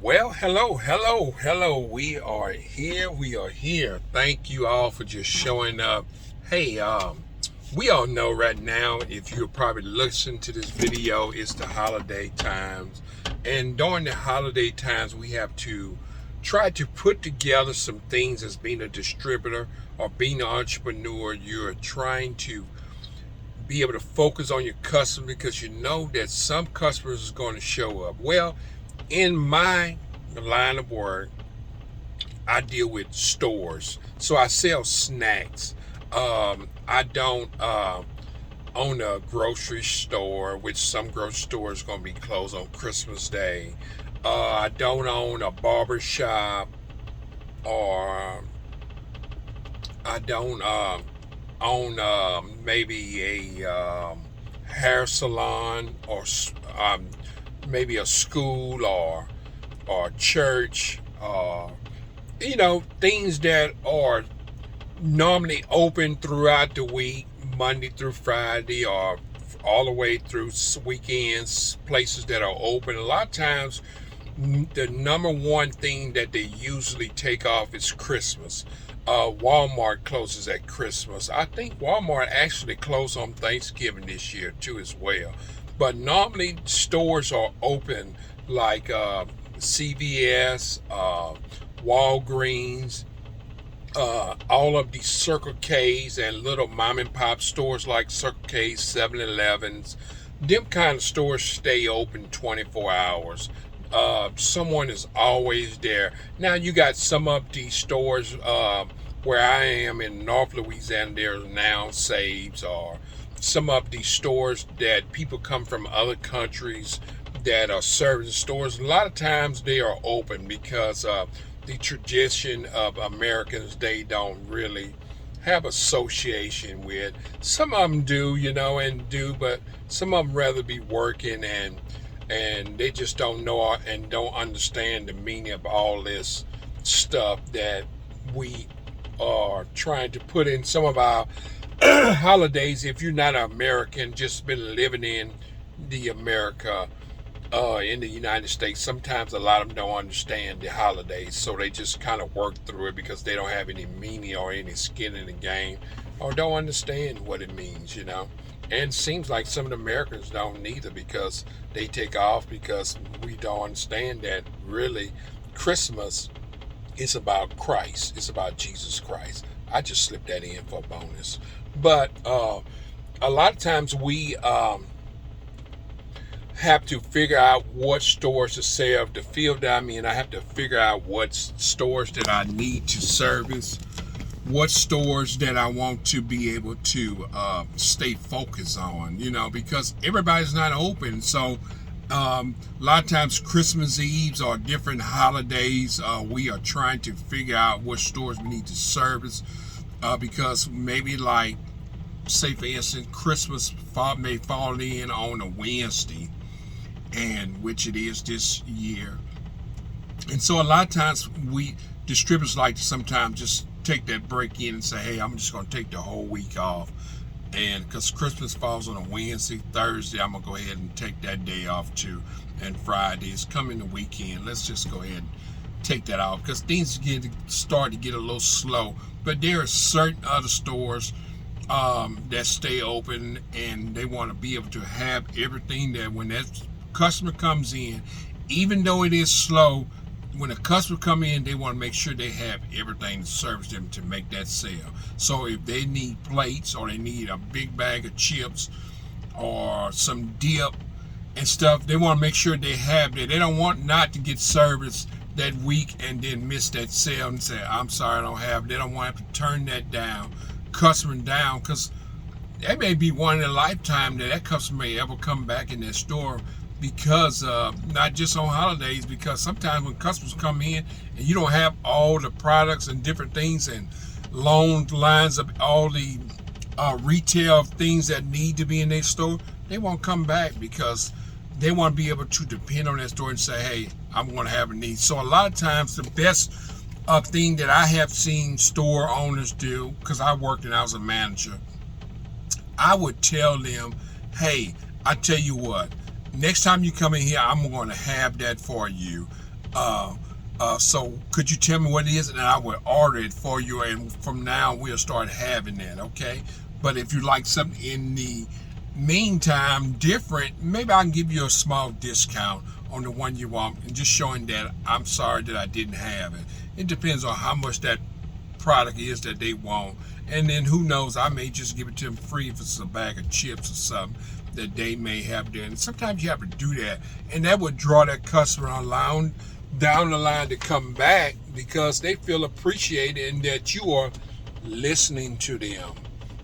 Well, hello. We are here. Thank you all for just showing up. Hey, we all know right now, if you're probably listening to this video, it's the holiday times. And during the holiday times, we have to try to put together some things as being a distributor or being an entrepreneur. You're trying to be able to focus on your customer because you know that some customers is going to show up. Well, in my line of work, I deal with stores, so I sell snacks. I don't own a grocery store, which some grocery stores going to be closed on Christmas Day. I don't own a barber shop, or I don't own maybe a hair salon, or maybe a school, or church, or things that are normally open throughout the week, Monday through Friday, or all the way through weekends, places that are open. A lot of times, the number one thing that they usually take off is Christmas. Walmart closes at Christmas. I think Walmart actually closed on Thanksgiving this year too, as well. But normally stores are open, like CVS, Walgreens, all of these Circle K's and little mom and pop stores like Circle K's, 7-Elevens. Them kind of stores stay open 24 hours. Someone is always there. Now you got some of these stores where I am in North Louisiana. There's now Saves, or some of these stores that people come from other countries that are serving stores. A lot of times they are open because the tradition of Americans, they don't really have association with. Some of them do, but some of them rather be working, and they just don't know and don't understand the meaning of all this stuff that we are trying to put in some of our holidays. If you're not an American, just been living in the United States, sometimes a lot of them don't understand the holidays, so they just kind of work through it because they don't have any meaning or any skin in the game, or don't understand what it means. And it seems like some of the Americans don't neither, because they take off because we don't understand that really Christmas is about Christ. It's about Jesus Christ. I just slipped that in for a bonus. But a lot of times we have to figure out what stores to serve. The field that I'm in, I have to figure out what stores that I need to service, what stores that I want to be able to stay focused on, because everybody's not open. So a lot of times Christmas Eves or different holidays, we are trying to figure out what stores we need to service, because maybe, like, say for instance, Christmas may fall in on a Wednesday, and which it is this year. And so a lot of times we distributors like to sometimes just take that break in and say, hey, I'm just going to take the whole week off. And because Christmas falls on a Wednesday, Thursday, I'm going to go ahead and take that day off too. And Friday is coming the weekend. Let's just go ahead and take that off, because things start to get a little slow. But there are certain other stores that stay open, and they want to be able to have everything that when that customer comes in, even though it is slow, when a customer come in, they want to make sure they have everything to service them to make that sale. So if they need plates, or they need a big bag of chips, or some dip and stuff, they want to make sure they have that. They don't want not to get service that week and then miss that sale and say, I'm sorry, I don't have it. They don't want to have to turn that customer down, because that may be one in a lifetime that customer may ever come back in that store, because not just on holidays, because sometimes when customers come in and you don't have all the products and different things and long lines of all the retail things that need to be in their store, they won't come back, because they want to be able to depend on that store and say, hey, I'm going to have a need. So a lot of times the best thing that I have seen store owners do, because I worked and I was a manager, I would tell them, hey, I tell you what, next time you come in here, I'm going to have that for you. So could you tell me what it is, and I will order it for you, and from now we'll start having that, okay? But if you like something in the meantime different, maybe I can give you a small discount on the one you want, and just showing that I'm sorry that I didn't have it. It depends on how much that product is that they want, and then who knows, I may just give it to them free if it's a bag of chips or something that they may have there. And sometimes you have to do that, and that would draw that customer along down the line to come back because they feel appreciated and that you are listening to them.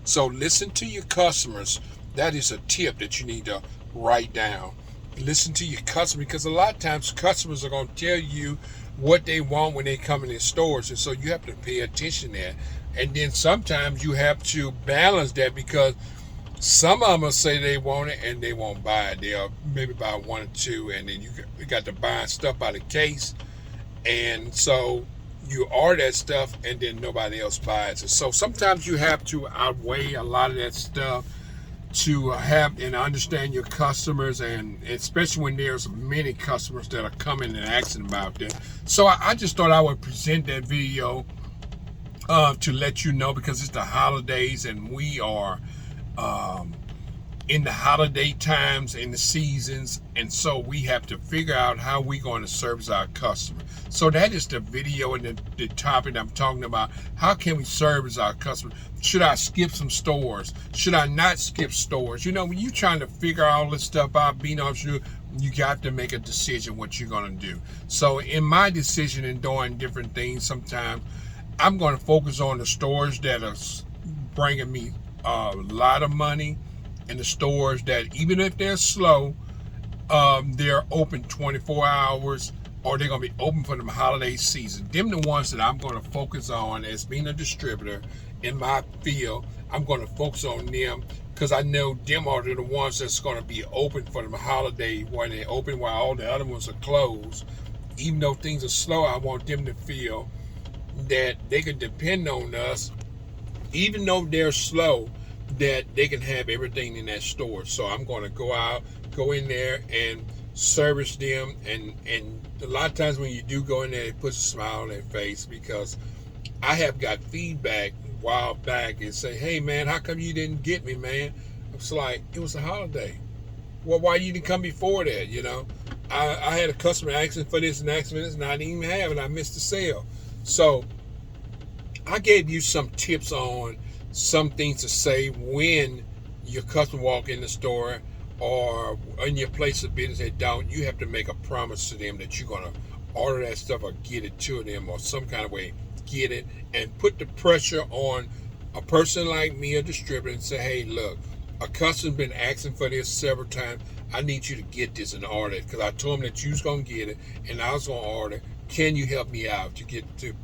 So listen to your customers. That is a tip that you need to write down. Listen to your customer, because a lot of times customers are going to tell you what they want when they come in the stores, and so you have to pay attention to that. And then sometimes you have to balance that, because some of them will say they want it and they won't buy it. They'll maybe buy one or two, and then you got to buy stuff by the case, and so you order that stuff and then nobody else buys it. So sometimes you have to outweigh a lot of that stuff to have and understand your customers, and especially when there's many customers that are coming and asking about that. So I just thought I would present that video to let you know, because it's the holidays and we are in the holiday times and the seasons, and so we have to figure out how we're going to service our customer. So that is the video and the topic I'm talking about. How can we service our customer? Should I skip some stores? Should I not skip stores? You know, when you're trying to figure all this stuff out, being entrepreneur, you got to make a decision what you're going to do. So in my decision in doing different things, sometimes I'm going to focus on the stores that are bringing me a lot of money, and the stores that, even if they're slow, they're open 24 hours, or they're going to be open for the holiday season. Them the ones that I'm going to focus on as being a distributor in my field. I'm going to focus on them because I know them are the ones that's going to be open for the holiday when they're open, while all the other ones are closed. Even though things are slow, I want them to feel that they can depend on us, even though they're slow, that they can have everything in that store. So I'm going to go in there and service them, and a lot of times when you do go in there, it puts a smile on their face, because I have got feedback a while back and say, hey man, how come you didn't get me, man? It's like, it was a holiday. Well, why you didn't come before that? You know, I had a customer asking for this and asking for this, and I didn't even have it. I missed the sale. So I gave you some tips on some things to say when your customer walk in the store or in your place of business. They don't. You have to make a promise to them that you're going to order that stuff or get it to them, or some kind of way get it, and put the pressure on a person like me, a distributor, and say, hey, look, a customer's been asking for this several times. I need you to get this and order it, because I told them that you was going to get it and I was going to order it. Can you help me out to get to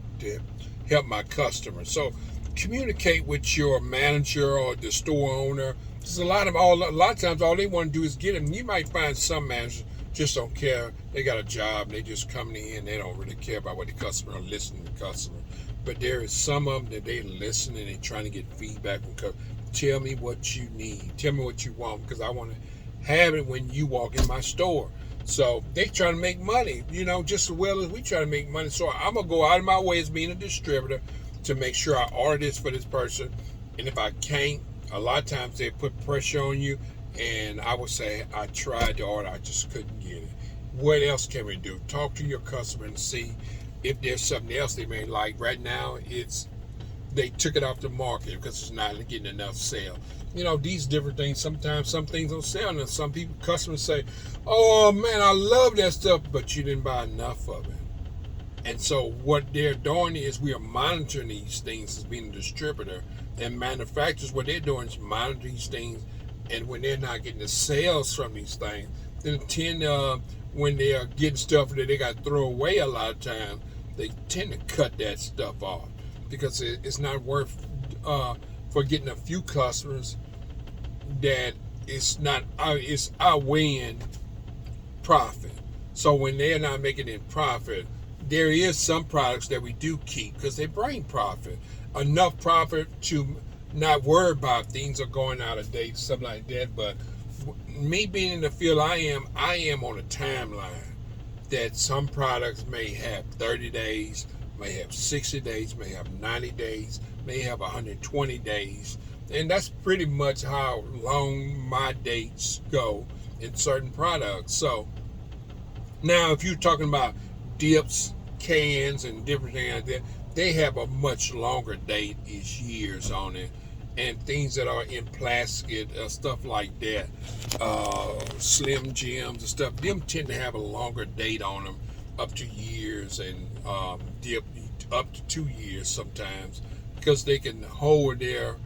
help my customer? So communicate with your manager or the store owner. There's a lot of times all they want to do is get them. You might find some managers just don't care. They got a job and they just coming in. They don't really care about what the customer, or listening to the customer. But there is some of them that they listen and they trying to get feedback from customers. Tell me what you need. Tell me what you want, because I want to have it when you walk in my store. So they trying to make money, you know, just as well as we try to make money. So I'm going to go out of my way as being a distributor to make sure I order this for this person. And if I can't, a lot of times they put pressure on you, and I would say, I tried to order, I just couldn't get it. What else can we do? Talk to your customer and see if there's something else they may like. Right now, they took it off the market because it's not getting enough sale. You know, these different things. Sometimes some things don't sell, and some customers say, oh man, I love that stuff, but you didn't buy enough of it. And so what they're doing is, we are monitoring these things as being a distributor, and manufacturers, what they're doing is monitor these things, and when they're not getting the sales from these things, then when they are getting stuff that they got to throw away a lot of times, they tend to cut that stuff off, because it's not worth for getting a few customers that it's outweighing profit. So when they're not making it profit, there is some products that we do keep because they bring profit, enough profit to not worry about things are going out of date, something like that. But me being in the field I am on a timeline. that some products may have 30 days, may have 60 days, may have 90 days, may have 120 days. And that's pretty much how long my dates go in certain products. So now if you're talking about dips, cans, and different things like that, they have a much longer date, is years on it. And things that are in plastic, stuff like that, Slim Jims and stuff, them tend to have a longer date on them, up to years, and dip up to 2 years sometimes, because they can hold their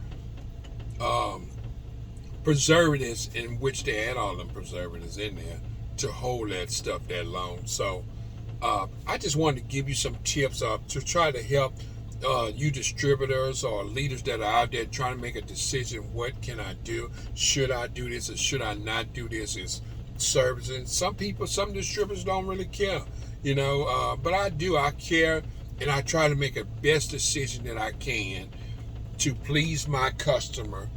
preservatives, in which they add all them preservatives in there to hold that stuff that long. So I just wanted to give you some tips to try to help you distributors or leaders that are out there trying to make a decision. What can I do? Should I do this or should I not do this? Is servicing. Some distributors don't really care, but I do. I care, and I try to make a best decision that I can to please my customer,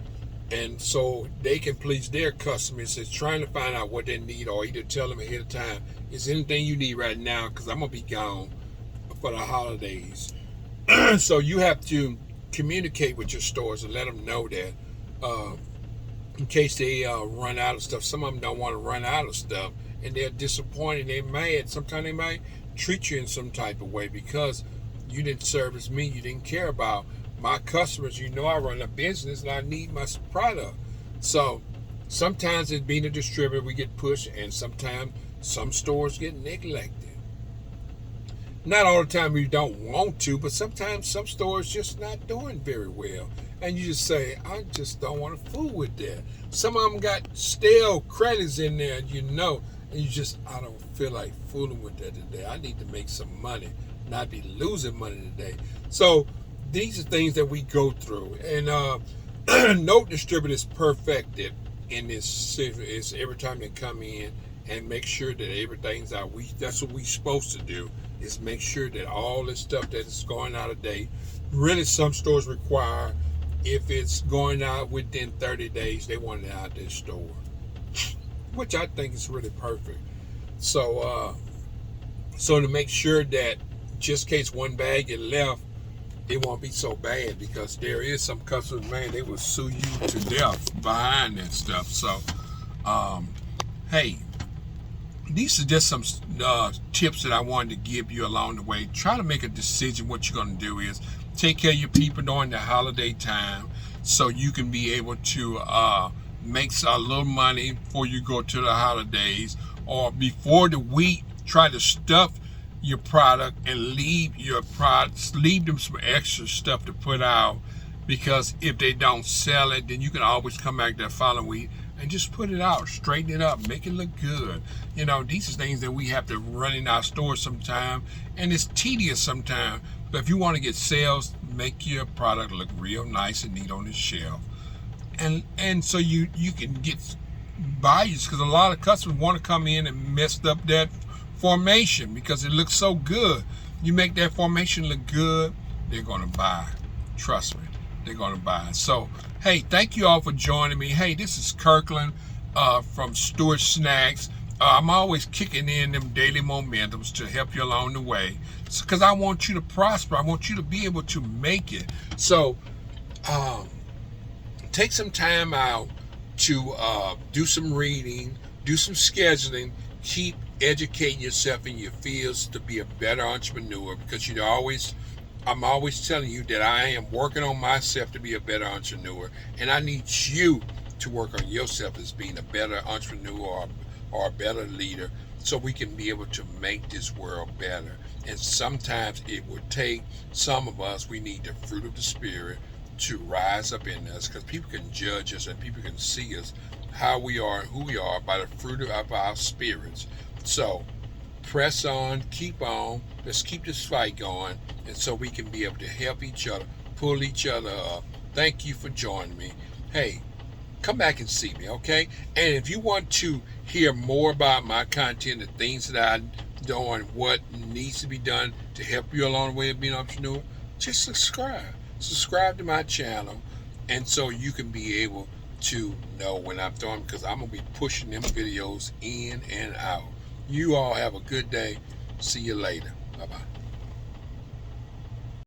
and so they can please their customers. It's trying to find out what they need, or either tell them ahead of time, is anything you need right now, because I'm going to be gone for the holidays. So you have to communicate with your stores and let them know that in case they run out of stuff. Some of them don't want to run out of stuff, and they're disappointed. They're mad. Sometimes they might treat you in some type of way because you didn't service me. You didn't care about my customers. I run a business and I need my product. So sometimes as being a distributor, we get pushed, and sometimes some stores get neglected. Not all the time we don't want to, but sometimes some stores just not doing very well. And you just say, I just don't want to fool with that. Some of them got stale credits in there, and you just, I don't feel like fooling with that today. I need to make some money, not be losing money today. So these are things that we go through. And no distributor is perfected in this. It's every time they come in and make sure that everything's out. That's what we're supposed to do, is make sure that all this stuff that is going out of date. Really, some stores require, if it's going out within 30 days, they want it out of their store, which I think is really perfect. So to make sure that just in case one bag get left, it won't be so bad, because there is some customers, man, they will sue you to death behind that stuff. So, hey, these are just some tips that I wanted to give you along the way. Try to make a decision. What you're going to do is take care of your people during the holiday time, so you can be able to make a little money before you go to the holidays, or before the week. Try to stuff your product and leave them some extra stuff to put out, because if they don't sell it, then you can always come back that following week and just put it out, straighten it up, make it look good. These are things that we have to run in our stores sometimes, and it's tedious sometimes. But if you want to get sales, make your product look real nice and neat on the shelf, and so you can get buyers, because a lot of customers want to come in and mess up that formation because it looks so good. You make that formation look good, they're going to buy. Trust me, they're going to buy. So, hey, thank you all for joining me. Hey, this is Kirkland from Stewart Snacks. I'm always kicking in them daily momentums to help you along the way, because I want you to prosper. I want you to be able to make it. So take some time out to do some reading, do some scheduling, keep educating yourself in your fields to be a better entrepreneur, because I'm always telling you that I am working on myself to be a better entrepreneur, and I need you to work on yourself as being a better entrepreneur or a better leader, so we can be able to make this world better. And sometimes it would take some of us, we need the fruit of the Spirit to rise up in us, because people can judge us and people can see us, how we are and who we are, by the fruit of our spirits. So press on, keep on, let's keep this fight going, and so we can be able to help each other, pull each other up. Thank you for joining me. Hey, come back and see me, okay? And if you want to hear more about my content, the things that I'm doing, what needs to be done to help you along the way of being an entrepreneur, just subscribe to my channel, and so you can be able to know when I'm doing, because I'm going to be pushing them videos in and out. You all have a good day. See you later. Bye-bye.